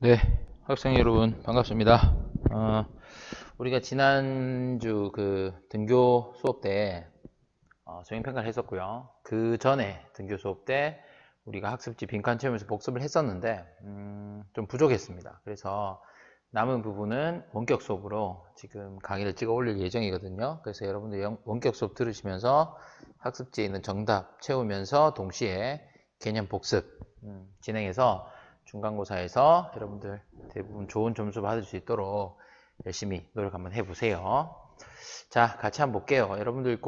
네, 학생 여러분 반갑습니다. 우리가 지난주 그 등교 수업 때 수행평가를 했었고요. 그 전에 등교 수업 때 우리가 학습지 빈칸 채우면서 복습을 했었는데 좀 부족했습니다. 그래서 남은 부분은 원격 수업으로 지금 강의를 찍어 올릴 예정이거든요. 그래서 여러분들 원격 수업 들으시면서 학습지에 있는 정답 채우면서 동시에 개념 복습 진행해서 중간고사에서 여러분들 대부분 좋은 점수 받을 수 있도록 열심히 노력 한번 해보세요. 자, 같이 한번 볼게요. 여러분들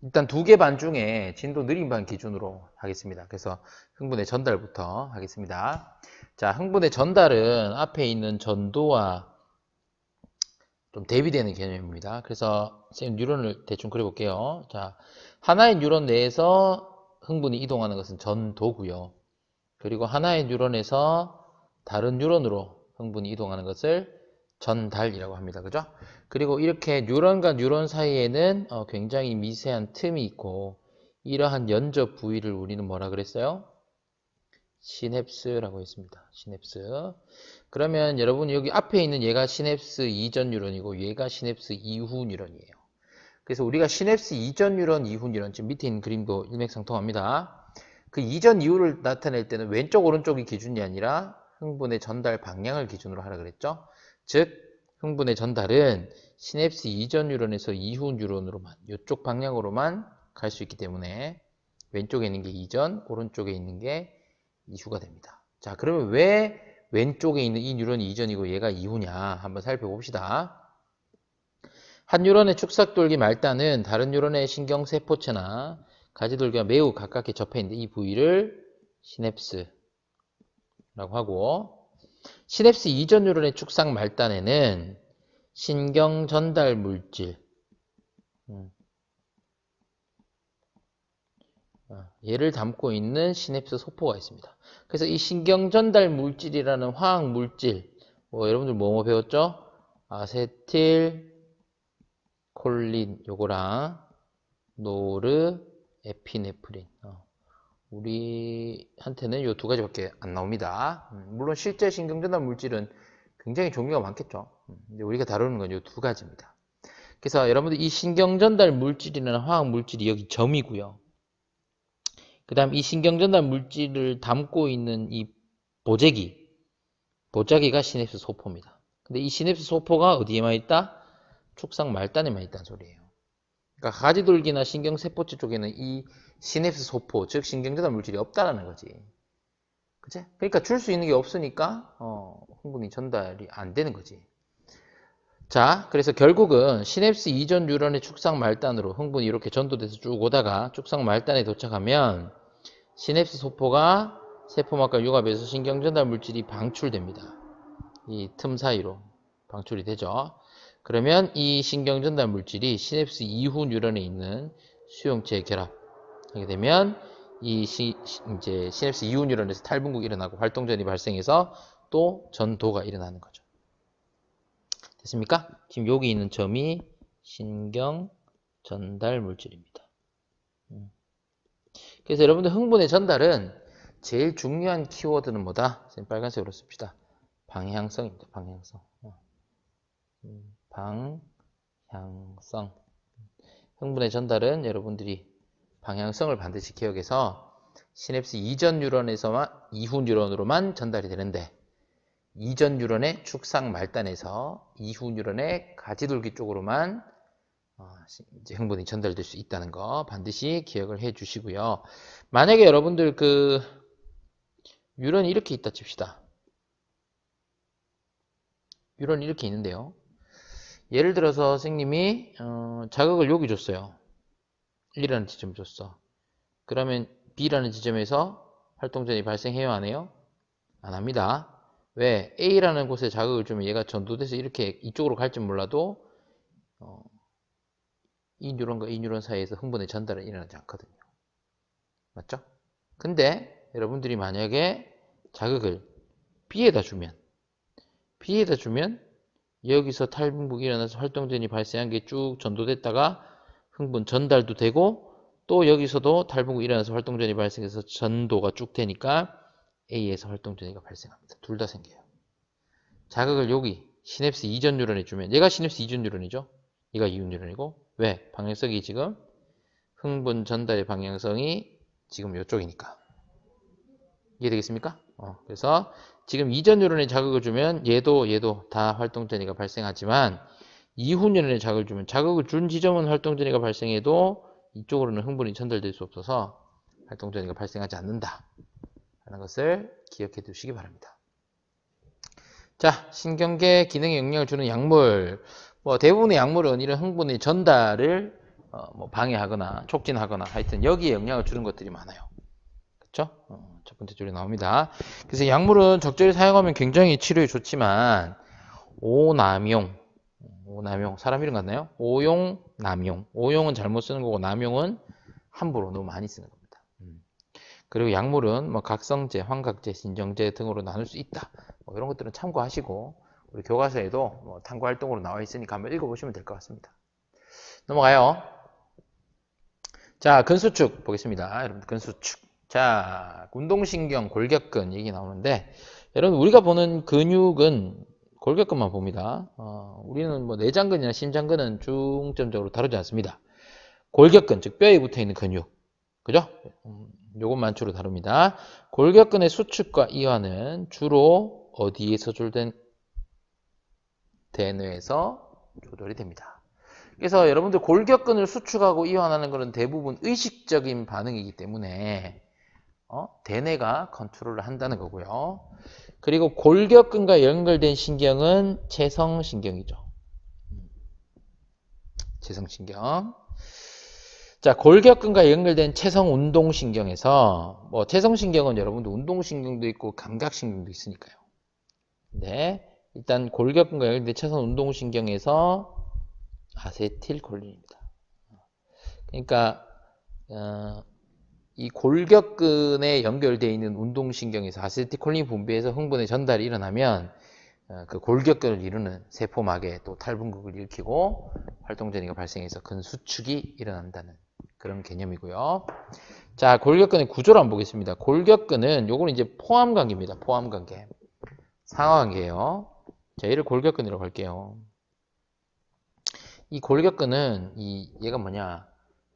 일단 2개 반 중에 진도 느린 반 기준으로 하겠습니다. 그래서 흥분의 전달부터 하겠습니다. 자, 흥분의 전달은 앞에 있는 전도와 좀 대비되는 개념입니다. 그래서 선생님 뉴런을 대충 그려볼게요. 자, 하나의 뉴런 내에서 흥분이 이동하는 것은 전도고요. 그리고 하나의 뉴런에서 다른 뉴런으로 흥분이 이동하는 것을 전달이라고 합니다. 그죠? 그리고 이렇게 뉴런과 뉴런 사이에는 굉장히 미세한 틈이 있고 이러한 연접 부위를 우리는 뭐라 그랬어요? 시냅스라고 했습니다. 시냅스. 그러면 여러분 여기 앞에 있는 얘가 시냅스 이전 뉴런이고 얘가 시냅스 이후 뉴런이에요. 그래서 우리가 시냅스 이전 뉴런, 이후 뉴런, 지금 밑에 있는 그림도 일맥상통합니다. 그 이전 이후를 나타낼 때는 왼쪽 오른쪽이 기준이 아니라 흥분의 전달 방향을 기준으로 하라 그랬죠. 즉 흥분의 전달은 시냅스 이전 뉴런에서 이후 뉴런으로만 이쪽 방향으로만 갈 수 있기 때문에 왼쪽에 있는 게 이전, 오른쪽에 있는 게 이후가 됩니다. 자, 그러면 왜 왼쪽에 있는 이 뉴런이 이전이고 얘가 이후냐 한번 살펴봅시다. 한 뉴런의 축삭돌기 말단은 다른 뉴런의 신경세포체나 가지돌기와 매우 가깝게 접해 있는데 이 부위를 시냅스라고 하고, 시냅스 이전 뉴런의 축삭 말단에는 신경 전달 물질, 얘를 담고 있는 시냅스 소포가 있습니다. 그래서 이 신경 전달 물질이라는 화학 물질, 여러분들 뭐 배웠죠? 아세틸 콜린 요거랑 노르 에피네프린, 우리한테는 요 2가지밖에 안 나옵니다. 물론 실제 신경전달 물질은 굉장히 종류가 많겠죠. 근데 우리가 다루는 건 요 2가지입니다. 그래서 여러분들 이 신경전달 물질이라는 화학 물질이 여기 점이고요. 그 다음 이 신경전달 물질을 담고 있는 이 보자기가 시냅스 소포입니다. 근데 이 시냅스 소포가 어디에만 있다? 축삭 말단에만 있다는 소리예요. 그러니까 가지돌기나 신경세포체 쪽에는 이 시냅스 소포, 즉 신경전달 물질이 없다라는 거지. 그치? 그러니까 줄 수 있는 게 없으니까 흥분이 전달이 안 되는 거지. 자, 그래서 결국은 시냅스 이전 뉴런의 축삭 말단으로 흥분이 이렇게 전도돼서 쭉 오다가 축삭 말단에 도착하면 시냅스 소포가 세포막과 융합해서 신경전달 물질이 방출됩니다. 이 틈 사이로 방출이 되죠. 그러면 이 신경전달 물질이 시냅스 이후 뉴런에 있는 수용체에 결합하게 되면 이제 시냅스 이후 뉴런에서 탈분국이 일어나고 활동전이 발생해서 또 전도가 일어나는 거죠. 됐습니까? 지금 여기 있는 점이 신경 전달 물질입니다. 그래서 여러분들 흥분의 전달은 제일 중요한 키워드는 뭐다? 빨간색으로 씁시다. 방향성입니다. 방향성. 방향성. 흥분의 전달은 여러분들이 방향성을 반드시 기억해서 시냅스 이전 뉴런에서만 이후 뉴런으로만 전달이 되는데 이전 뉴런의 축삭 말단에서 이후 뉴런의 가지돌기 쪽으로만 이제 흥분이 전달될 수 있다는 거 반드시 기억을 해 주시고요. 만약에 여러분들 뉴런이 이렇게 있다 칩시다. 뉴런이 이렇게 있는데요. 예를 들어서 선생님이 자극을 여기 줬어요. 1이라는 지점 줬어. 그러면 B라는 지점에서 활동전이 발생해요? 안 해요? 안 합니다. 왜? A라는 곳에 자극을 주면 얘가 전도돼서 이렇게 이쪽으로 갈지 몰라도 이 뉴런과 이 뉴런 사이에서 흥분의 전달은 일어나지 않거든요. 맞죠? 근데 여러분들이 만약에 자극을 B에다 주면 여기서 탈분국이 일어나서 활동전이 발생한 게 쭉 전도됐다가 흥분 전달도 되고 또 여기서도 탈분국이 일어나서 활동전이 발생해서 전도가 쭉 되니까 A에서 활동전이가 발생합니다. 둘 다 생겨요. 자극을 여기 시냅스 이전 뉴런에 주면 얘가 시냅스 이전 뉴런이죠. 얘가 이후 뉴런이고 왜? 방향성이 지금 흥분 전달의 방향성이 지금 이쪽이니까. 이해되겠습니까? 그래서 지금 이전 뉴런에 자극을 주면 얘도 다 활동전이가 발생하지만 이후 뉴런에 자극을 주면 자극을 준 지점은 활동전이가 발생해도 이쪽으로는 흥분이 전달될 수 없어서 활동전이가 발생하지 않는다 라는 것을 기억해 두시기 바랍니다. 자, 신경계 기능에 영향을 주는 약물. 대부분의 약물은 이런 흥분의 전달을 방해하거나 촉진하거나 하여튼 여기에 영향을 주는 것들이 많아요. 그렇죠? 첫 번째 줄에 나옵니다. 그래서 약물은 적절히 사용하면 굉장히 치료에 좋지만 오남용 사람 이름 같나요? 오용, 남용. 오용은 잘못 쓰는 거고 남용은 함부로 너무 많이 쓰는 겁니다. 그리고 약물은 각성제, 환각제, 진정제 등으로 나눌 수 있다. 이런 것들은 참고하시고 우리 교과서에도 탐구 활동으로 나와 있으니까 한번 읽어보시면 될 것 같습니다. 넘어가요. 자, 근수축 보겠습니다. 여러분들 근수축. 자, 운동신경, 골격근 얘기 나오는데 여러분 우리가 보는 근육은 골격근만 봅니다. 우리는 내장근이나 심장근은 중점적으로 다루지 않습니다. 골격근, 즉 뼈에 붙어있는 근육. 그죠? 요것만 주로 다룹니다. 골격근의 수축과 이완은 주로 어디에서 조절된? 대뇌에서 조절이 됩니다. 그래서 여러분들 골격근을 수축하고 이완하는 것은 대부분 의식적인 반응이기 때문에 대뇌가 컨트롤을 한다는 거고요. 그리고 골격근과 연결된 신경은 체성신경이죠. 체성신경. 자, 골격근과 연결된 체성운동신경에서 체성신경은 여러분들 운동신경도 있고 감각신경도 있으니까요. 네, 일단 골격근과 연결된 체성운동신경에서 아세틸콜린입니다. 그러니까 이 골격근에 연결되어 있는 운동신경에서 아세틸콜린 분비해서 흥분의 전달이 일어나면 그 골격근을 이루는 세포막에 또 탈분극을 일으키고 활동전이가 발생해서 근수축이 일어난다는 그런 개념이고요. 자, 골격근의 구조를 한번 보겠습니다. 골격근은 요거는 이제 포함관계입니다. 포함관계. 상하관계예요. 자, 얘를 골격근이라고 할게요. 이 골격근은 얘가 뭐냐?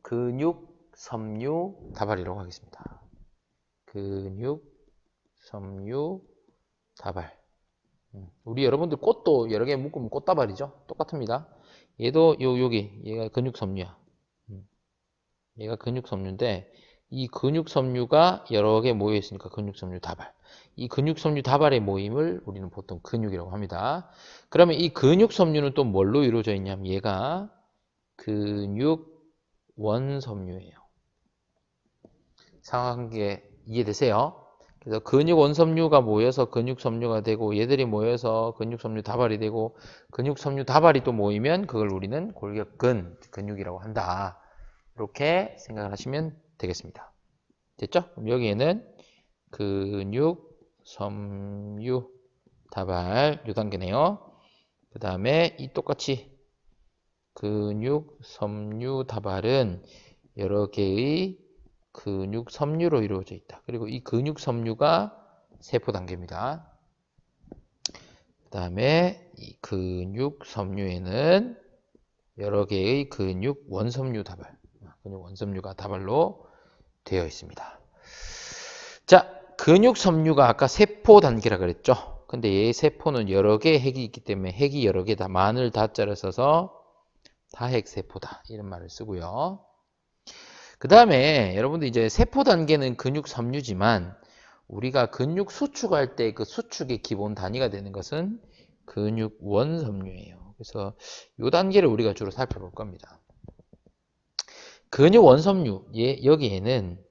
근육, 섬유, 다발이라고 하겠습니다. 근육, 섬유, 다발. 우리 여러분들 꽃도 여러 개 묶으면 꽃다발이죠? 똑같습니다. 얘도 얘가 근육 섬유야. 얘가 근육 섬유인데 이 근육 섬유가 여러 개 모여 있으니까 근육 섬유 다발. 이 근육 섬유 다발의 모임을 우리는 보통 근육이라고 합니다. 그러면 이 근육 섬유는 또 뭘로 이루어져 있냐면 얘가 근육 원섬유예요. 상하관계 이해되세요? 그래서 근육 원섬유가 모여서 근육 섬유가 되고 얘들이 모여서 근육 섬유 다발이 되고 근육 섬유 다발이 또 모이면 그걸 우리는 골격근 근육이라고 한다. 이렇게 생각을 하시면 되겠습니다. 됐죠? 그럼 여기에는 근육, 섬유, 다발 요 단계네요. 그 다음에 이 똑같이 근육, 섬유, 다발은 여러 개의 근육 섬유로 이루어져 있다. 그리고 이 근육 섬유가 세포 단계입니다. 그 다음에 이 근육 섬유에는 여러 개의 근육 원섬유 다발, 근육 원섬유가 다발로 되어 있습니다. 자, 근육 섬유가 아까 세포 단계라 그랬죠. 근데 이 세포는 여러 개의 핵이 있기 때문에 핵이 여러 개다. 만을 다자를 써서 다핵세포다. 이런 말을 쓰고요. 그 다음에 여러분들 이제 세포 단계는 근육 섬유지만 우리가 근육 수축할 때 그 수축의 기본 단위가 되는 것은 근육 원섬유예요. 그래서 이 단계를 우리가 주로 살펴볼 겁니다. 근육 원섬유, 여기에는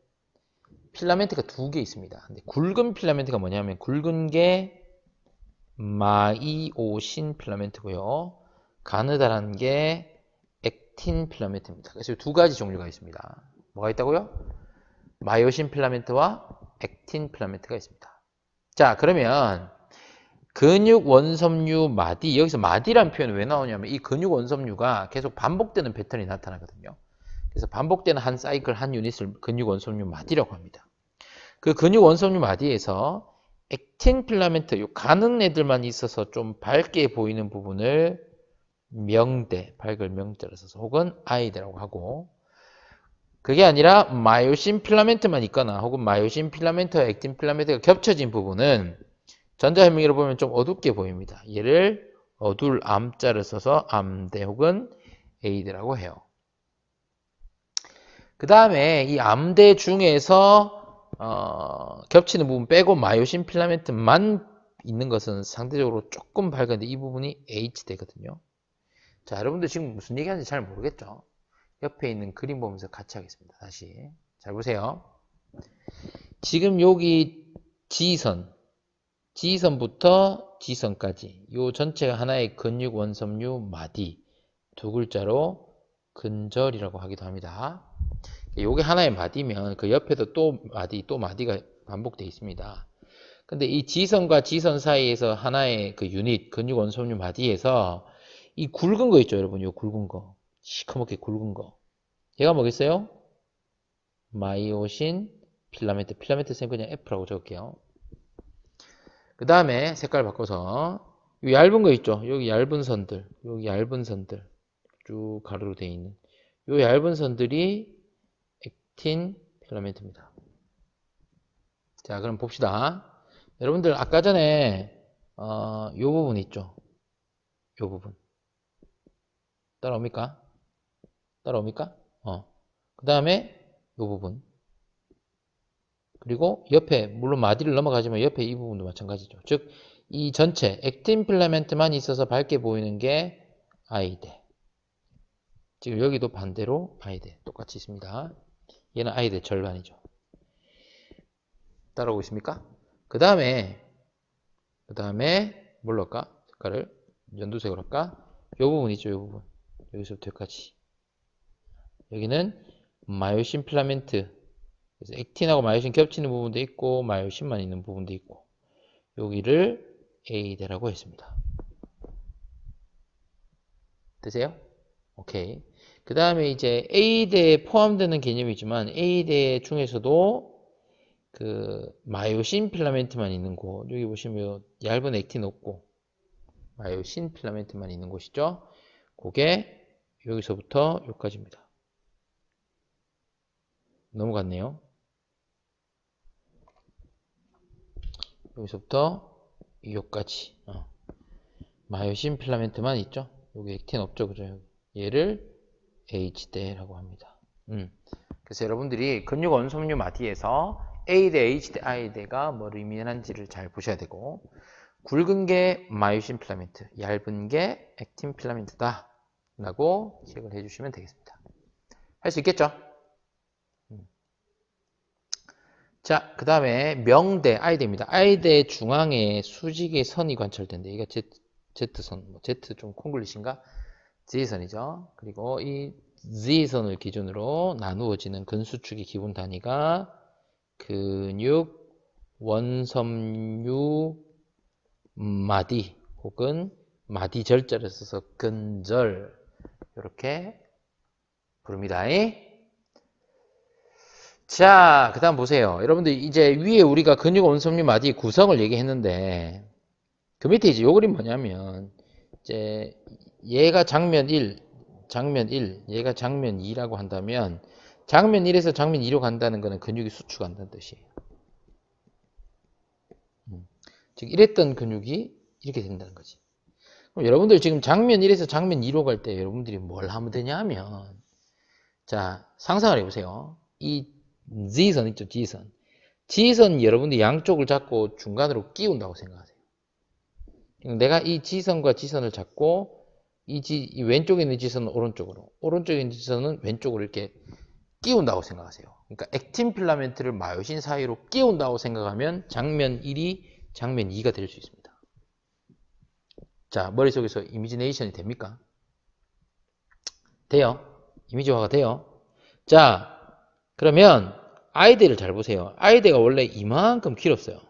필라멘트가 두 개 있습니다. 근데 굵은 필라멘트가 뭐냐면 굵은 게 마이오신 필라멘트고요. 가느다란 게 액틴 필라멘트입니다. 그래서 두 가지 종류가 있습니다. 뭐가 있다고요? 마이오신 필라멘트와 액틴 필라멘트가 있습니다. 자, 그러면 근육 원섬유 마디, 여기서 마디라는 표현이 왜 나오냐면 이 근육 원섬유가 계속 반복되는 패턴이 나타나거든요. 그래서 반복되는 한 사이클, 한 유닛을 근육 원섬유 마디라고 합니다. 그 근육 원섬유 마디에서 액틴 필라멘트, 요 가는 애들만 있어서 좀 밝게 보이는 부분을 명대, 밝을 명대로 써서 혹은 아이대라고 하고, 그게 아니라 마요신 필라멘트만 있거나 혹은 마요신 필라멘트와 액틴 필라멘트가 겹쳐진 부분은 전자현미기로 보면 좀 어둡게 보입니다. 얘를 어둘 암자를 써서 암대 혹은 A대라고 해요. 그 다음에 이 암대 중에서 겹치는 부분 빼고 마요신 필라멘트만 있는 것은 상대적으로 조금 밝은데 이 부분이 H대거든요. 자, 여러분들 지금 무슨 얘기하는지 잘 모르겠죠? 옆에 있는 그림 보면서 같이 하겠습니다. 다시 잘 보세요. 지금 여기 G선부터 G선까지 요 전체가 하나의 근육 원섬유 마디, 두 글자로 근절이라고 하기도 합니다. 요게 하나의 마디면 그 옆에도 또 마디가 반복되어 있습니다. 근데 이 G선과 G선 사이에서 하나의 그 유닛, 근육 원섬유 마디에서 이 굵은 거 있죠, 여러분? 요 굵은 거. 시커멓게 굵은 거. 얘가 뭐겠어요? 마이오신 필라멘트. 필라멘트 쌤 그냥 F라고 적을게요. 그 다음에 색깔 바꿔서 요 얇은 거 있죠? 여기 얇은 선들. 쭉 가로로 되어 있는 요 얇은 선들이 액틴 필라멘트입니다. 자, 그럼 봅시다. 여러분들 아까 전에 요 부분 있죠? 요 부분. 따라옵니까? 그 다음에 요 부분. 그리고 옆에 물론 마디를 넘어가지만 옆에 이 부분도 마찬가지죠. 즉 이 전체 액틴 필라멘트만 있어서 밝게 보이는 게 I대. 지금 여기도 반대로 I대 똑같이 있습니다. 얘는 I대 절반이죠. 따라오고 있습니까? 그 다음에 뭘 넣을까? 색깔을 연두색으로 할까? 요 부분 있죠, 요 부분. 여기서부터 여기까지. 여기는 마요신 필라멘트. 그래서 액틴하고 마요신 겹치는 부분도 있고 마요신만 있는 부분도 있고 여기를 A대라고 했습니다. 되세요? 오케이. 그 다음에 이제 A대에 포함되는 개념이지만 A대 중에서도 그 마요신 필라멘트만 있는 곳, 여기 보시면 얇은 액틴 없고 마요신 필라멘트만 있는 곳이죠. 그게 여기서부터 여기까지입니다. 넘어갔네요. 여기서부터 여기까지 마요신 필라멘트만 있죠. 여기 액틴 없죠, 그죠? 얘를 H대라고 합니다. 그래서 여러분들이 근육 원섬유 마디에서 A대, H대, I대가 뭘 의미하는지를 잘 보셔야 되고, 굵은 게 마요신 필라멘트, 얇은 게 액틴 필라멘트다 라고 기억을 해주시면 되겠습니다. 할 수 있겠죠? 자, 그 다음에 명대, I대입니다. I대 중앙에 수직의 선이 관찰된대. 이게 Z선, Z 좀 콩글리시인가? Z선이죠. 그리고 이 Z선을 기준으로 나누어지는 근수축의 기본 단위가 근육 원섬유 마디 혹은 마디 절자를 써서 근절 이렇게 부릅니다. 자, 그 다음 보세요. 여러분들 이제 위에 우리가 근육 원섬유 마디 구성을 얘기했는데 그 밑에 이제 요 그림 뭐냐면 이제 얘가 장면 1, 얘가 장면 2라고 한다면 장면 1에서 장면 2로 간다는 거는 근육이 수축한다는 뜻이에요. 즉 이랬던 근육이 이렇게 된다는 거지. 그럼 여러분들 지금 장면 1에서 장면 2로 갈 때 여러분들이 뭘 하면 되냐 하면 자, 상상을 해보세요. 이 Z선 있죠, G선. G선 여러분들이 양쪽을 잡고 중간으로 끼운다고 생각하세요. 내가 이 G선과 G선을 잡고 이 왼쪽에 있는 G선은 오른쪽으로, 오른쪽에 있는 G선은 왼쪽으로 이렇게 끼운다고 생각하세요. 그러니까 액틴 필라멘트를 마요신 사이로 끼운다고 생각하면 장면 1이 장면 2가 될 수 있습니다. 자, 머릿속에서 이미지네이션이 됩니까? 돼요. 이미지화가 돼요. 자, 그러면 I대를 잘 보세요. I대가 원래 이만큼 길었어요.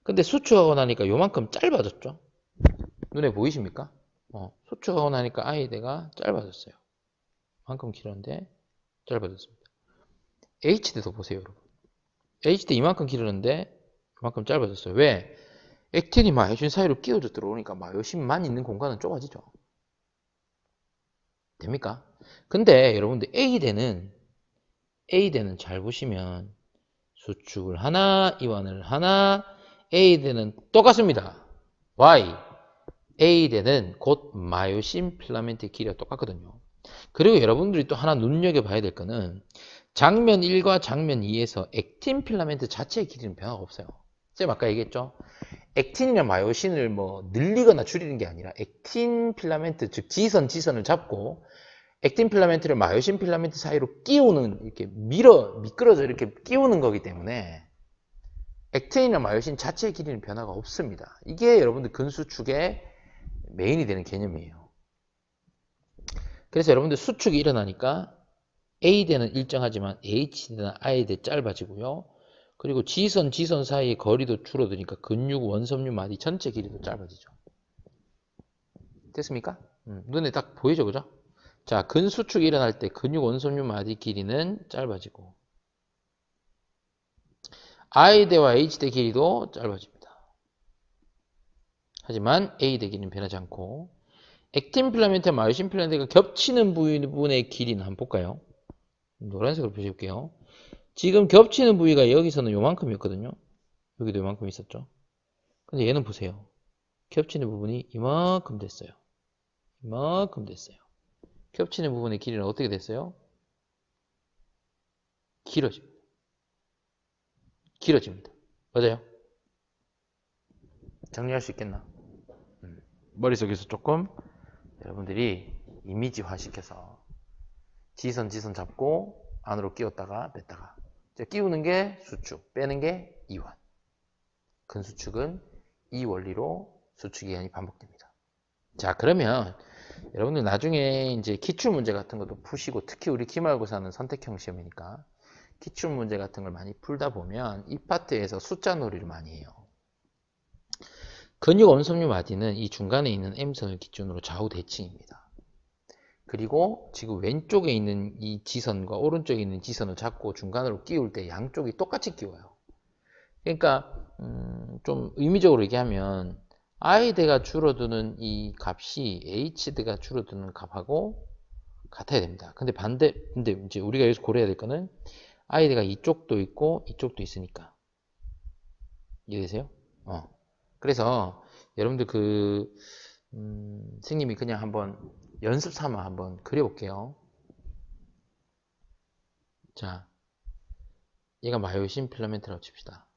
근데 수축하고 나니까 요만큼 짧아졌죠? 눈에 보이십니까? 수축하고 나니까 I대가 짧아졌어요. 만큼 길었는데 짧아졌습니다. HD도 보세요, 여러분. H대 이만큼 길었는데 이만큼 짧아졌어요. 왜? 액틴이 마요신 사이로 끼워져 들어오니까 마요신만 있는 공간은 좁아지죠. 됩니까? 근데 여러분들 A대는 잘 보시면 수축을 하나, 이완을 하나, A대는 똑같습니다. Why? A대는 곧 마요신 필라멘트의 길이가 똑같거든요. 그리고 여러분들이 또 하나 눈여겨봐야 될 거는 장면 1과 장면 2에서 액틴 필라멘트 자체의 길이는 변화가 없어요. 제가 아까 얘기했죠? 액틴이나 마요신을 뭐 늘리거나 줄이는 게 아니라 액틴 필라멘트, 즉 지선을 잡고 액틴 필라멘트를 마요신 필라멘트 사이로 끼우는, 이렇게 미끄러져 이렇게 끼우는 거기 때문에 액틴이나 마요신 자체의 길이는 변화가 없습니다. 이게 여러분들 근수축의 메인이 되는 개념이에요. 그래서 여러분들 수축이 일어나니까 A대는 일정하지만 H대나 I대 짧아지고요. 그리고 지선 사이의 거리도 줄어드니까 근육, 원섬유, 마디 전체 길이도 짧아지죠. 됐습니까? 눈에 딱 보이죠, 그죠? 자, 근수축이 일어날 때 근육, 원섬유, 마디 길이는 짧아지고 I대와 H대 길이도 짧아집니다. 하지만 A대 길이는 변하지 않고 액틴 필라멘트와 마요신 필라멘트가 겹치는 부분의 길이는 한번 볼까요? 노란색으로 표시해볼게요. 지금 겹치는 부위가 여기서는 요만큼이었거든요. 여기도 요만큼 있었죠. 근데 얘는 보세요. 겹치는 부분이 이만큼 됐어요. 이만큼 됐어요. 겹치는 부분의 길이는 어떻게 됐어요? 길어집니다. 길어집니다. 맞아요? 정리할 수 있겠나? 머릿속에서 조금 여러분들이 이미지화 시켜서 지선 잡고 안으로 끼웠다가 뺐다가 끼우는 게 수축, 빼는 게 이완. 근수축은 이 원리로 수축 이완이 반복됩니다. 자, 그러면 여러분들 나중에 이제 기출 문제 같은 것도 푸시고 특히 우리 기말고사는 선택형 시험이니까 기출 문제 같은 걸 많이 풀다 보면 이 파트에서 숫자 놀이를 많이 해요. 근육 원섬유 마디는 이 중간에 있는 M선을 기준으로 좌우 대칭입니다. 그리고 지금 왼쪽에 있는 이 지선과 오른쪽에 있는 지선을 잡고 중간으로 끼울 때 양쪽이 똑같이 끼워요. 그러니까 좀 의미적으로 얘기하면 I대가 줄어드는 이 값이 H대가 줄어드는 값하고 같아야 됩니다. 근데 이제 우리가 여기서 고려해야 될 거는 I대가 이쪽도 있고 이쪽도 있으니까. 이해되세요? 그래서 여러분들 선생님이 그냥 한번 연습 삼아 한번 그려볼게요. 자, 얘가 마요신 필라멘트라고 칩시다.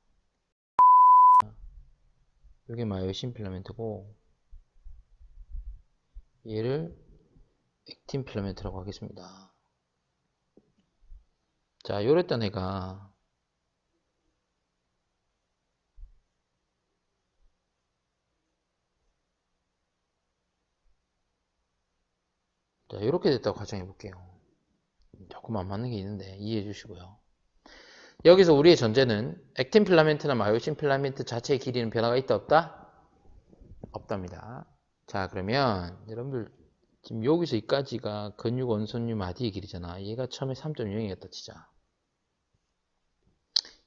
이게 마요신 필라멘트고 얘를 액틴 필라멘트라고 하겠습니다. 자, 요랬던 애가 자, 이렇게 됐다고 가정해 볼게요. 조금 안 맞는 게 있는데 이해해 주시고요. 여기서 우리의 전제는 액틴 필라멘트나 마요신 필라멘트 자체의 길이는 변화가 있다 없다? 없답니다. 자, 그러면 여러분들 지금 여기서 여기까지가 근육 원섬유 마디의 길이잖아. 얘가 처음에 3.0이었다 치자.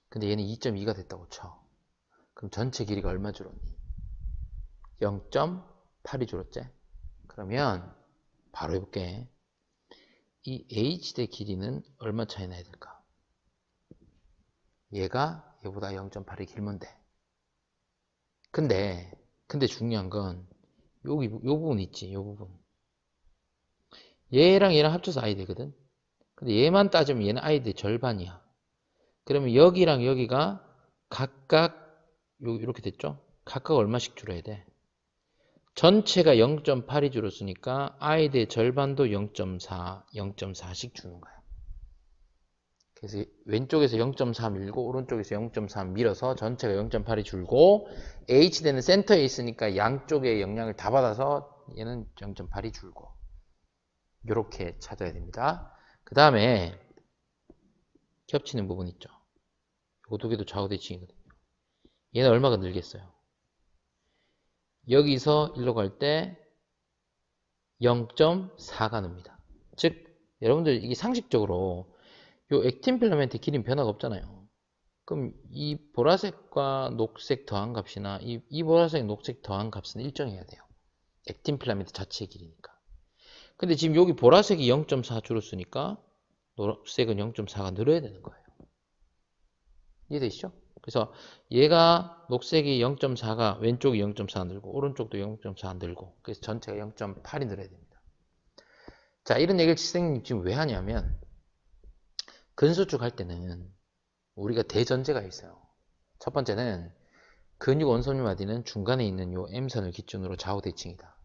근데 얘는 2.2가 됐다고 쳐. 그럼 전체 길이가 얼마 줄었니? 0.8이 줄었지? 그러면 바로 해볼게. 이 H대 길이는 얼마 차이 나야 될까? 얘가 얘보다 0.8이 길면 돼. 근데 중요한 건 요 부분 있지, 요 부분. 얘랑 얘랑 합쳐서 I 되거든. 근데 얘만 따지면 얘는 I대 절반이야. 그러면 여기랑 여기가 각각 이렇게 됐죠? 각각 얼마씩 줄어야 돼? 전체가 0.8이 줄었으니까 I대 절반도 0.4, 0.4씩 주는 거야. 그래서 왼쪽에서 0.4 밀고 오른쪽에서 0.3 밀어서 전체가 0.8이 줄고 H대는 센터에 있으니까 양쪽의 영향을 다 받아서 얘는 0.8이 줄고 이렇게 찾아야 됩니다. 그 다음에 겹치는 부분 있죠. 이 두 개도 좌우 대칭이거든요. 얘는 얼마가 늘겠어요? 여기서 일로 갈 때 0.4가 늡니다. 즉 여러분들 이게 상식적으로 요 액틴 필라멘트 길이는 변화가 없잖아요. 그럼 이 보라색과 녹색 더한 값이나 이 보라색, 녹색 더한 값은 일정해야 돼요. 액틴 필라멘트 자체의 길이니까. 근데 지금 여기 보라색이 0.4 줄었으니까 녹색은 0.4가 늘어야 되는 거예요. 이해되시죠? 그래서 얘가 녹색이 0.4가 왼쪽이 0.4 늘고 오른쪽도 0.4 늘고 그래서 전체가 0.8이 늘어야 됩니다. 자, 이런 얘기를 선생님 지금 왜 하냐면 근수축 할 때는 우리가 대전제가 있어요. 첫 번째는 근육 원소물 마디는 중간에 있는 요 M선을 기준으로 좌우 대칭이다.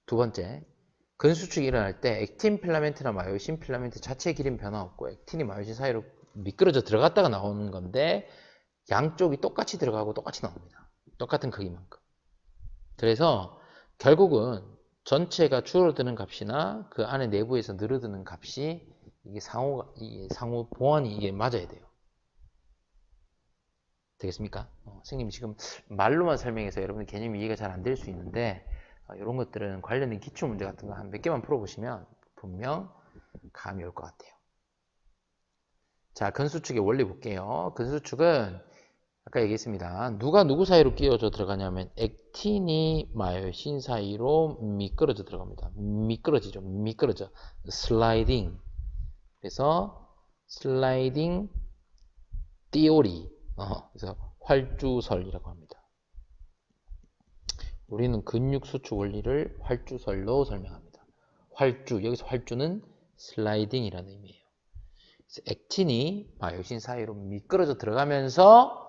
두 번째, 근수축이 일어날 때 액틴 필라멘트나 마요신 필라멘트 자체의 길이는 변화 없고 액틴이 마요신 사이로 미끄러져 들어갔다가 나오는 건데 양쪽이 똑같이 들어가고 똑같이 나옵니다. 똑같은 크기만큼. 그래서 결국은 전체가 줄어드는 값이나 그 안에 내부에서 늘어드는 값이 이게 상호 보완이 이게 맞아야 돼요. 되겠습니까? 선생님이 지금 말로만 설명해서 여러분들 개념이 이해가 잘 안 될 수 있는데 이런 것들은 관련된 기출 문제 같은 거 한 몇 개만 풀어보시면 분명 감이 올 것 같아요. 자, 근수축의 원리 볼게요. 근수축은 아까 얘기했습니다. 누가 누구 사이로 끼워져 들어가냐면 액틴이 마요신 사이로 미끄러져 들어갑니다. 미끄러져. 슬라이딩. 그래서 슬라이딩 띠오리. 그래서 활주설이라고 합니다. 우리는 근육 수축 원리를 활주설로 설명합니다. 여기서 활주는 슬라이딩이라는 의미예요. 액틴이 마요신 사이로 미끄러져 들어가면서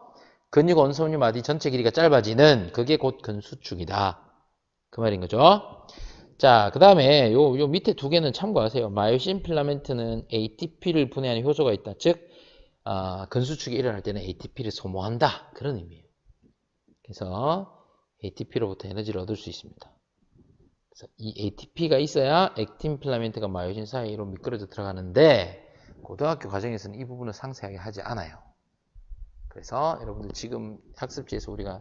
근육 원소류 마디 전체 길이가 짧아지는 그게 곧 근수축이다. 그 말인 거죠. 자, 그 다음에 요 밑에 두 개는 참고하세요. 마요신 필라멘트는 ATP를 분해하는 효소가 있다. 즉 근수축이 일어날 때는 ATP를 소모한다. 그런 의미예요. 그래서 ATP로부터 에너지를 얻을 수 있습니다. 그래서 이 ATP가 있어야 액틴 필라멘트가 마요신 사이로 미끄러져 들어가는데 고등학교 과정에서는 이 부분을 상세하게 하지 않아요. 그래서 여러분들 지금 학습지에서 우리가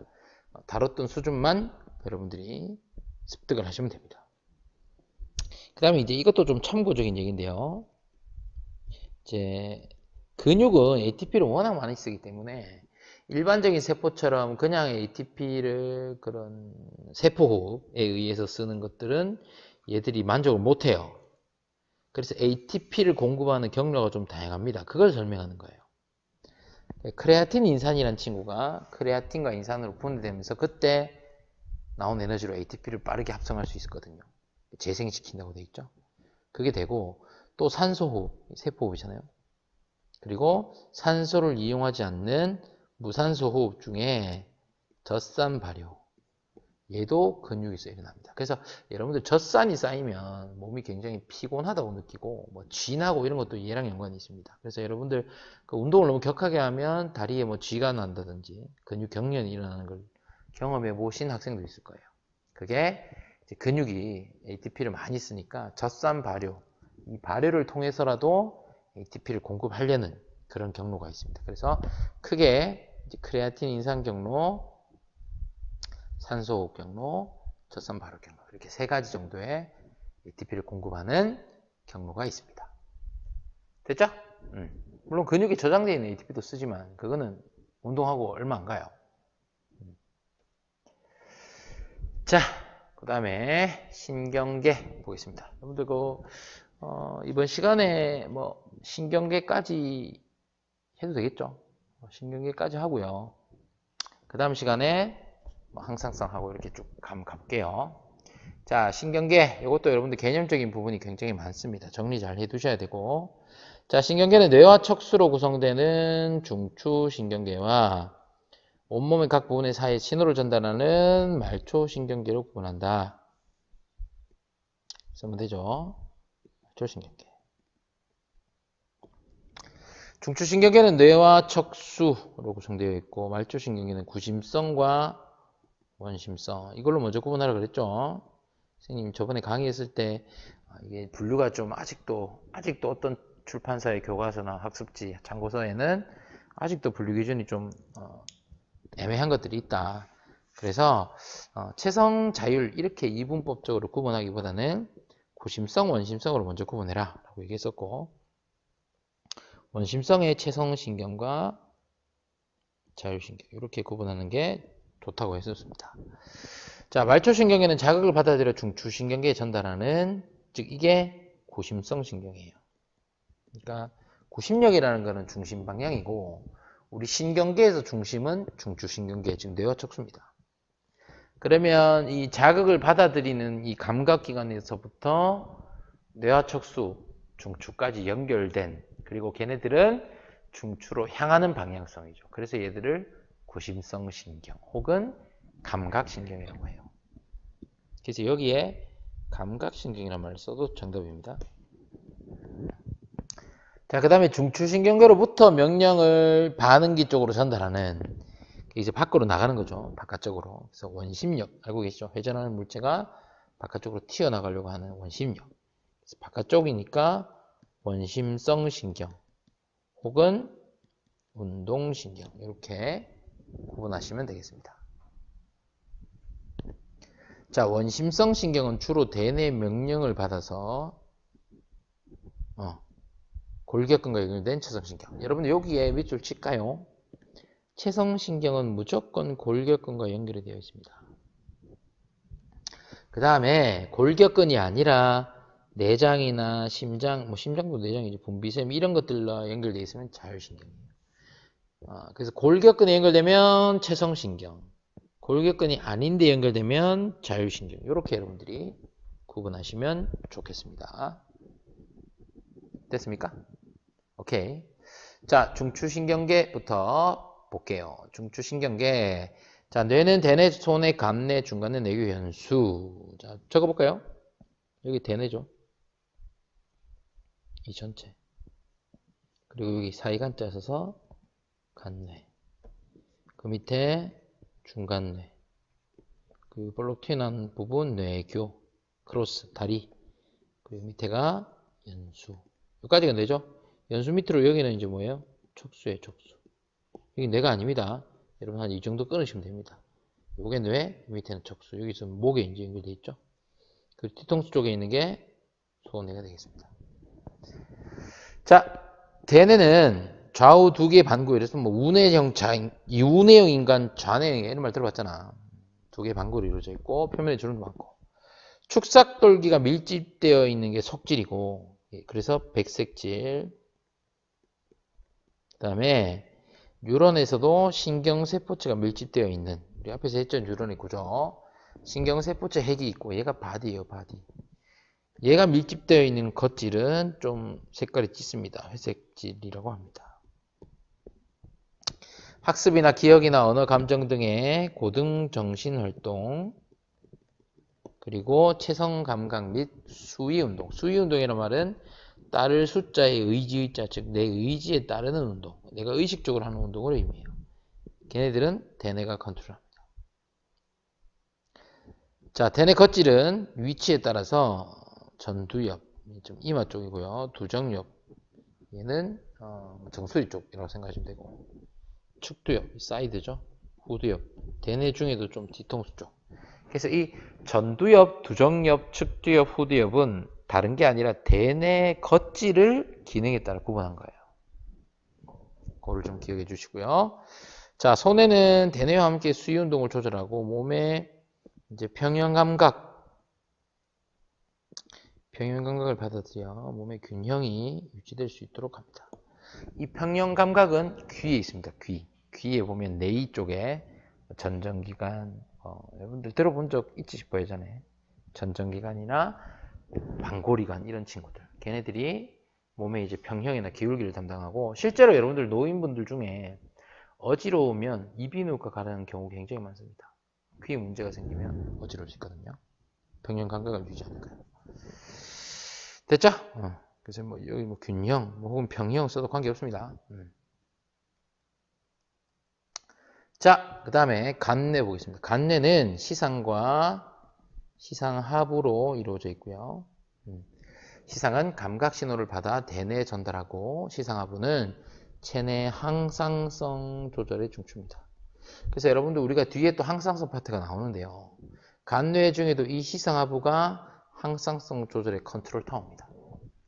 다뤘던 수준만 여러분들이 습득을 하시면 됩니다. 그 다음에 이제 이것도 좀 참고적인 얘기인데요. 이제 근육은 ATP를 워낙 많이 쓰기 때문에 일반적인 세포처럼 그냥 ATP를 그런 세포호흡에 의해서 쓰는 것들은 얘들이 만족을 못해요. 그래서 ATP를 공급하는 경로가 좀 다양합니다. 그걸 설명하는 거예요. 크레아틴 인산이라는 친구가 크레아틴과 인산으로 분해되면서 그때 나온 에너지로 ATP를 빠르게 합성할 수 있거든요. 재생시킨다고 돼 있죠. 그게 되고 또 산소호흡, 세포호흡이잖아요. 그리고 산소를 이용하지 않는 무산소호흡 중에 젖산 발효, 얘도 근육에서 일어납니다. 그래서 여러분들 젖산이 쌓이면 몸이 굉장히 피곤하다고 느끼고 뭐 쥐나고 이런 것도 얘랑 연관이 있습니다. 그래서 여러분들 그 운동을 너무 격하게 하면 다리에 뭐 쥐가 난다든지 근육 경련이 일어나는 걸 경험해 보신 학생도 있을 거예요. 그게 이제 근육이 ATP를 많이 쓰니까 젖산 발효, 이 발효를 통해서라도 ATP를 공급하려는 그런 경로가 있습니다. 그래서 크게 이제 크레아틴 인산 경로, 산소호흡 경로, 젖산 발효 경로 이렇게 세 가지 정도의 ATP를 공급하는 경로가 있습니다. 됐죠? 물론 근육에 저장되어 있는 ATP도 쓰지만 그거는 운동하고 얼마 안 가요. 자, 그 다음에 신경계 보겠습니다. 여러분들 이번 시간에 뭐 신경계까지 해도 되겠죠? 신경계까지 하고요. 그 다음 시간에 항상성하고 이렇게 쭉 가볼게요. 자, 신경계 이것도 여러분들 개념적인 부분이 굉장히 많습니다. 정리 잘 해두셔야 되고, 자, 신경계는 뇌와 척수로 구성되는 중추신경계와 온몸의 각 부분의 사이에 신호를 전달하는 말초신경계로 구분한다. 쓰면 되죠. 말초신경계. 중추신경계는 뇌와 척수로 구성되어 있고 말초신경계는 구심성과 원심성. 이걸로 먼저 구분하라 그랬죠. 선생님 저번에 강의했을 때 이게 분류가 좀 아직도 어떤 출판사의 교과서나 학습지, 참고서에는 아직도 분류 기준이 좀 애매한 것들이 있다. 그래서 체성, 자율 이렇게 이분법적으로 구분하기보다는 구심성, 원심성으로 먼저 구분해라 라고 얘기했었고 원심성의 체성신경과 자율신경. 이렇게 구분하는 게 좋다고 했었습니다. 자, 말초신경에는 자극을 받아들여 중추신경계에 전달하는, 즉 이게 고심성 신경이에요. 그러니까 고심력이라는 거는 중심 방향이고 우리 신경계에서 중심은 중추신경계, 즉 뇌와 척수입니다. 그러면 이 자극을 받아들이는 이 감각기관에서부터 뇌와 척수, 중추까지 연결된, 그리고 걔네들은 중추로 향하는 방향성이죠. 그래서 얘들을 고심성 신경 혹은 감각신경이라고 해요. 그래서 여기에 감각신경이라는 말을 써도 정답입니다. 자, 그 다음에 중추신경계로부터 명령을 반응기 쪽으로 전달하는, 이제 밖으로 나가는 거죠. 바깥쪽으로. 그래서 원심력, 알고 계시죠? 회전하는 물체가 바깥쪽으로 튀어나가려고 하는 원심력. 그래서 바깥쪽이니까 원심성 신경 혹은 운동신경, 이렇게 구분하시면 되겠습니다. 자, 원심성 신경은 주로 대뇌 명령을 받아서 골격근과 연결된 체성신경. 여러분 여기에 밑줄 칠까요? 체성신경은 무조건 골격근과 연결이 되어 있습니다. 그 다음에 골격근이 아니라 내장이나 심장, 심장도 내장이지, 분비샘 이런 것들과 연결되어 있으면 자율신경이에요. 그래서 골격근에 연결되면 체성신경, 골격근이 아닌데 연결되면 자율신경. 이렇게 여러분들이 구분하시면 좋겠습니다. 됐습니까? 오케이. 자, 중추신경계부터 볼게요. 중추신경계. 자, 뇌는 대뇌, 소뇌, 감뇌, 중간뇌, 내교, 현수. 자, 적어볼까요? 여기 대뇌죠. 이 전체. 그리고 여기 사이간자 써서 간뇌. 그 밑에 중간뇌. 그 볼록 튀어나온 부분 뇌교. 크로스, 다리. 그리고 밑에가 연수. 여기까지가 뇌죠. 연수 밑으로 여기는 이제 뭐예요? 척수예요, 척수. 여기 뇌가 아닙니다. 여러분 한 이 정도 끊으시면 됩니다. 요게 뇌, 밑에는 척수. 여기서 목에 이제 연결되어 있죠. 그리고 뒤통수 쪽에 있는 게 소뇌가 되겠습니다. 자, 대뇌는 좌우 두 개의 반구, 이래서 뭐 우뇌형, 우뇌형 인간, 좌뇌형 이런 말 들어봤잖아. 두 개의 반구로 이루어져 있고 표면에 주름도 많고. 축삭돌기가 밀집되어 있는 게 속질이고, 그래서 백색질. 그 다음에 뉴런에서도 신경세포체가 밀집되어 있는, 우리 앞에서 했죠, 뉴런의 구조. 신경세포체 핵이 있고 얘가 바디예요, 바디. 얘가 밀집되어 있는 겉질은 좀 색깔이 짙습니다. 회색질이라고 합니다. 학습이나 기억이나 언어, 감정 등의 고등 정신활동, 그리고 체성 감각 및 수위운동. 수위운동이라는 말은 따를 숫자의 의지의자, 즉 내 의지에 따르는 운동, 내가 의식적으로 하는 운동을 의미해요. 걔네들은 대뇌가 컨트롤합니다. 자, 대뇌 겉질은 위치에 따라서 전두엽, 좀 이마 쪽이고요. 두정엽, 얘는 정수리 쪽이라고 생각하시면 되고, 측두엽, 사이드죠. 후두엽, 대뇌 중에도 좀 뒤통수 쪽. 그래서 이 전두엽, 두정엽, 측두엽, 후두엽은 다른 게 아니라 대뇌 겉질을 기능에 따라 구분한 거예요. 그거를 좀 기억해 주시고요. 자, 소뇌는 대뇌와 함께 수위 운동을 조절하고 몸의 이제 평형감각을 받아들여 몸의 균형이 유지될 수 있도록 합니다. 이 평형감각은 귀에 있습니다. 귀에 보면 내이 쪽에 전정기관, 여러분들 들어본 적 있지 싶어요, 예전에. 전정기관이나 방골이관 이런 친구들. 걔네들이 몸의 이제 평형이나 기울기를 담당하고, 실제로 여러분들 노인분들 중에 어지러우면 이비인후과 가는 경우 굉장히 많습니다. 귀에 문제가 생기면 어지러울 수 있거든요. 평형감각을 유지하니까요. 됐죠? 그래서 뭐 여기 뭐 균형, 뭐 혹은 평형 써도 관계 없습니다. 자, 그 다음에 간뇌 보겠습니다. 간뇌는 시상과 시상하부로 이루어져 있고요. 시상은 감각 신호를 받아 대뇌에 전달하고, 시상하부는 체내 항상성 조절에 중추입니다. 그래서 여러분들 우리가 뒤에 또 항상성 파트가 나오는데요. 간뇌 중에도 이 시상하부가 항상성 조절의 컨트롤 타워입니다.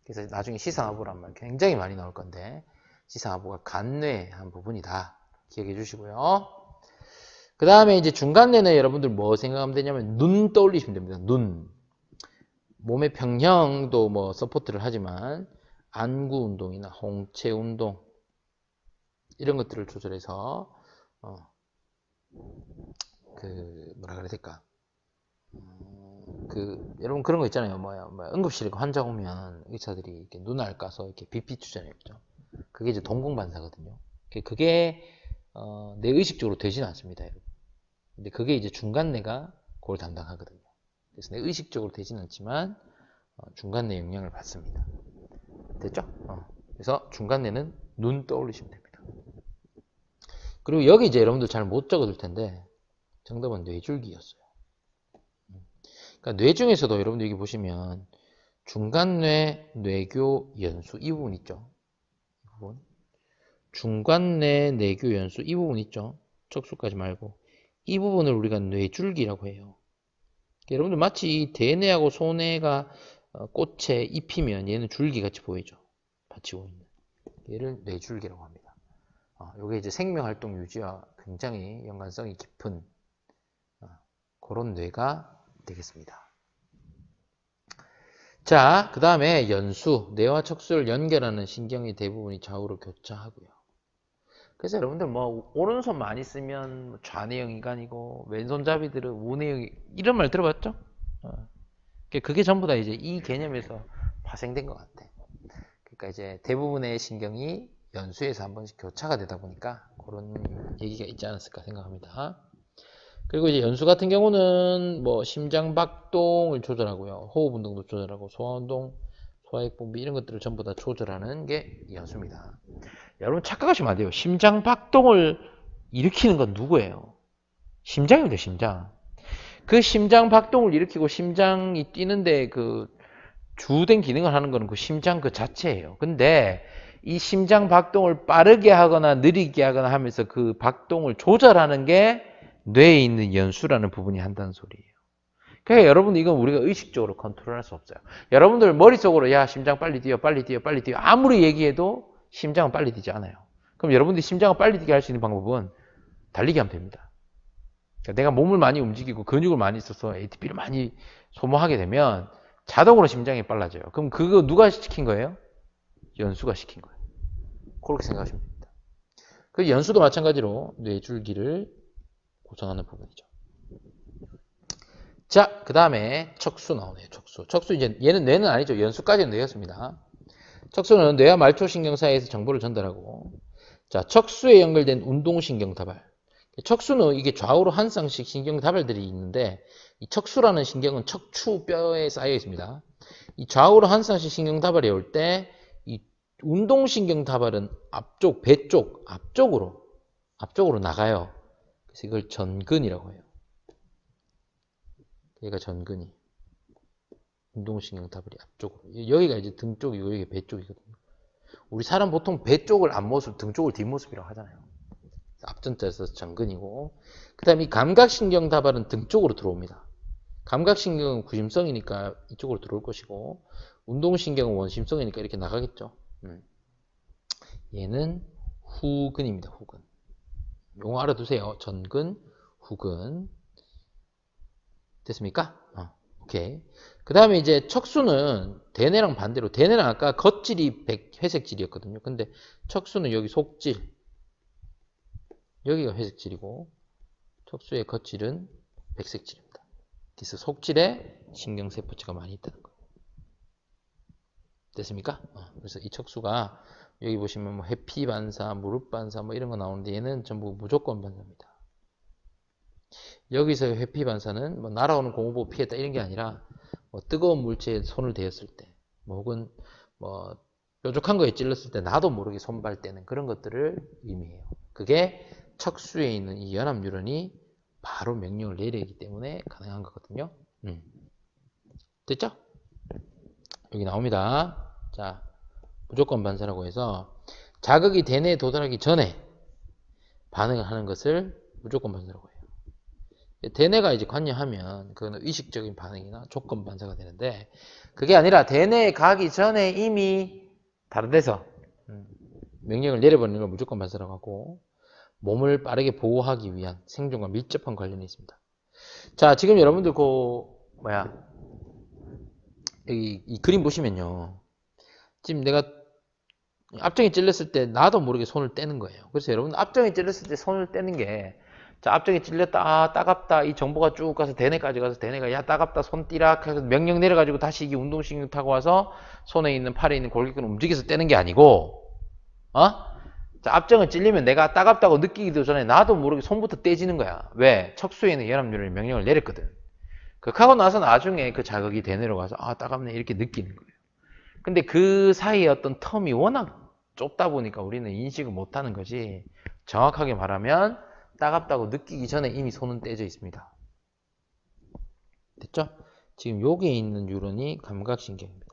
그래서 나중에 시상하부란 말 굉장히 많이 나올 건데, 시상하부가 간뇌의 한 부분이다. 기억해 주시고요. 그 다음에 이제 중간뇌는 여러분들 뭐 생각하면 되냐면 눈 떠올리시면 됩니다. 눈. 몸의 평형도 뭐 서포트를 하지만 안구 운동이나 홍채 운동 이런 것들을 조절해서 뭐라 그래야 될까? 여러분 그런 거 있잖아요. 응급실에 환자 오면 의사들이 이렇게 눈알 까서 이렇게 BP 주잖아요. 그죠? 그게 이제 동공반사거든요. 그게 내 의식적으로 되지는 않습니다. 여러분. 근데 그게 이제 중간뇌가 그걸 담당하거든요. 그래서 내 의식적으로 되지는 않지만 중간뇌 영향을 받습니다. 됐죠? 그래서 중간뇌는 눈 떠올리시면 됩니다. 그리고 여기 이제 여러분들 잘 못 적어둘 텐데 정답은 뇌줄기였어요. 그러니까 뇌 중에서도 여러분들 여기 보시면 중간뇌, 뇌교, 연수 이 부분 있죠. 이 부분. 중간뇌, 뇌교, 연수 이 부분 있죠. 척수까지 말고 이 부분을 우리가 뇌줄기라고 해요. 여러분들 마치 대뇌하고 소뇌가 꽃에 잎이면 얘는 줄기같이 보이죠. 받치고 있는. 얘를 뇌줄기라고 합니다. 이게 이제 생명활동 유지와 굉장히 연관성이 깊은 그런 뇌가 되겠습니다. 자, 그 다음에 연수, 뇌와 척수를 연결하는 신경이 대부분이 좌우로 교차하고요. 그래서 여러분들 뭐 오른손 많이 쓰면 좌뇌형 인간이고 왼손잡이들은 우뇌형 이런 말 들어봤죠? 그게 전부 다 이제 이 개념에서 파생된 것 같아. 그러니까 이제 대부분의 신경이 연수에서 한 번씩 교차가 되다 보니까 그런 얘기가 있지 않았을까 생각합니다. 그리고 이제 연수 같은 경우는 뭐 심장박동을 조절하고요. 호흡 운동도 조절하고 소화운동, 소화액분비 이런 것들을 전부 다 조절하는 게 연수입니다. 여러분 착각하시면 안 돼요. 심장박동을 일으키는 건 누구예요? 심장입니다, 심장. 그 심장박동을 일으키고 심장이 뛰는데 그 주된 기능을 하는 거는 그 심장 그 자체예요. 근데 이 심장 박동을 빠르게 하거나 느리게 하거나 하면서 그 박동을 조절하는 게 뇌에 있는 연수라는 부분이 한다는 소리예요. 그러니까 여러분 이건 우리가 의식적으로 컨트롤할 수 없어요. 여러분들 머릿속으로 야 심장 빨리 뛰어 빨리 뛰어 빨리 뛰어 아무리 얘기해도 심장은 빨리 뛰지 않아요. 그럼 여러분들이 심장을 빨리 뛰게 할 수 있는 방법은 달리기 하면 됩니다. 그러니까 내가 몸을 많이 움직이고 근육을 많이 써서 ATP를 많이 소모하게 되면 자동으로 심장이 빨라져요. 그럼 그거 누가 시킨 거예요? 연수가 시킨 거예요. 그렇게 생각하시면 됩니다. 그 연수도 마찬가지로 뇌줄기를 구성하는 부분이죠. 자, 그 다음에 척수 나오네요. 척수 이제 얘는 뇌는 아니죠. 연수까지는 뇌였습니다. 척수는 뇌와 말초신경 사이에서 정보를 전달하고 자, 척수에 연결된 운동신경 다발. 척수는 이게 좌우로 한 쌍씩 신경 다발들이 있는데 이 척수라는 신경은 척추뼈에 쌓여 있습니다. 이 좌우로 한 쌍씩 신경 다발이 올 때 이 운동신경 다발은 앞쪽, 배 쪽, 앞쪽으로 나가요. 그래서 이걸 전근이라고 해요. 얘가 전근이. 운동신경 다발이 앞쪽으로. 여기가 이제 등 쪽이고 여기가 배 쪽이거든요. 우리 사람 보통 배 쪽을 앞모습, 등 쪽을 뒷모습이라고 하잖아요. 앞전자에서 전근이고 그 다음에 이 감각신경 다발은 등 쪽으로 들어옵니다. 감각신경은 구심성이니까 이쪽으로 들어올 것이고 운동신경은 원심성이니까 이렇게 나가겠죠. 얘는 후근입니다. 후근. 용어 알아두세요. 전근, 후근. 됐습니까? 오케이. 그 다음에 이제 척수는 대뇌랑 반대로 대뇌랑 아까 겉질이 회색질이었거든요. 근데 척수는 여기 속질 여기가 회색질이고 척수의 겉질은 백색질입니다. 그래서 속질에 신경세포체가 많이 있다는 거예요. 됐습니까? 그래서 이 척수가 여기 보시면 뭐 해피반사, 무릎반사 뭐 이런 거 나오는데 얘는 전부 무조건 반사입니다. 여기서의 회피반사는 뭐 날아오는 공을 피했다 이런 게 아니라 뭐 뜨거운 물체에 손을 대었을 때, 뭐 혹은 뭐 뾰족한 거에 찔렀을 때 나도 모르게 손발 떼는 그런 것들을 의미해요. 그게 척수에 있는 이 연합 뉴런이 바로 명령을 내리기 때문에 가능한 거거든요. 됐죠? 여기 나옵니다. 자, 무조건 반사라고 해서 자극이 대뇌에 도달하기 전에 반응을 하는 것을 무조건 반사라고 해요. 대뇌가 이제 관여하면 그거는 의식적인 반응이나 조건 반사가 되는데 그게 아니라 대뇌에 가기 전에 이미 다른 데서 명령을 내려버리는 걸 무조건 반사라고 하고 몸을 빠르게 보호하기 위한 생존과 밀접한 관련이 있습니다. 자, 지금 여러분들 여기 이 그림 보시면요. 지금 내가 앞정이 찔렸을 때 나도 모르게 손을 떼는 거예요. 그래서 여러분 앞정이 찔렸을 때 손을 떼는 게, 자, 앞정이 찔렸다, 아, 따갑다, 이 정보가 쭉 가서 대뇌까지 가서 대뇌가 야 따갑다 손 띠라 해서 명령 내려가지고 다시 이게 운동신경 타고 와서 손에 있는 팔에 있는 골격근을 움직여서 떼는 게 아니고, 자, 앞정을 찔리면 내가 따갑다고 느끼기도 전에 나도 모르게 손부터 떼지는 거야. 왜? 척수에 있는 혈압률을 명령을 내렸거든. 그하고 나서 나중에 그 자극이 대뇌로 가서 아 따갑네 이렇게 느끼는 거예요. 근데 그 사이에 어떤 텀이 워낙 좁다 보니까 우리는 인식을 못하는 거지, 정확하게 말하면 따갑다고 느끼기 전에 이미 손은 떼져 있습니다. 됐죠? 지금 여기에 있는 뉴런이 감각신경입니다.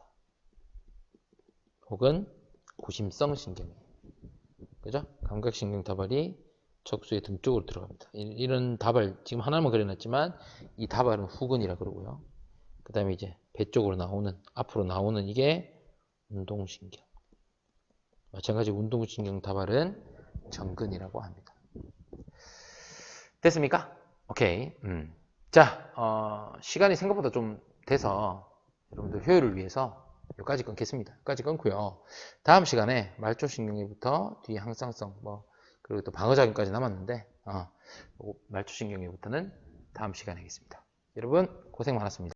혹은 고심성 신경이에요. 그죠? 감각신경 다발이 척수의 등 쪽으로 들어갑니다. 이런 다발 지금 하나만 그려놨지만 이 다발은 후근이라 그러고요. 그 다음에 이제 배 쪽으로 나오는, 앞으로 나오는 이게 운동신경. 마찬가지로 운동신경 다발은 정근이라고 합니다. 됐습니까? 오케이. 자, 시간이 생각보다 좀 돼서 여러분들 효율을 위해서 여기까지 끊겠습니다. 여기까지 끊고요. 다음 시간에 말초신경부터 뒤에 항상성, 그리고 또 방어작용까지 남았는데, 말초신경부터는 다음 시간에 하겠습니다. 여러분 고생 많았습니다.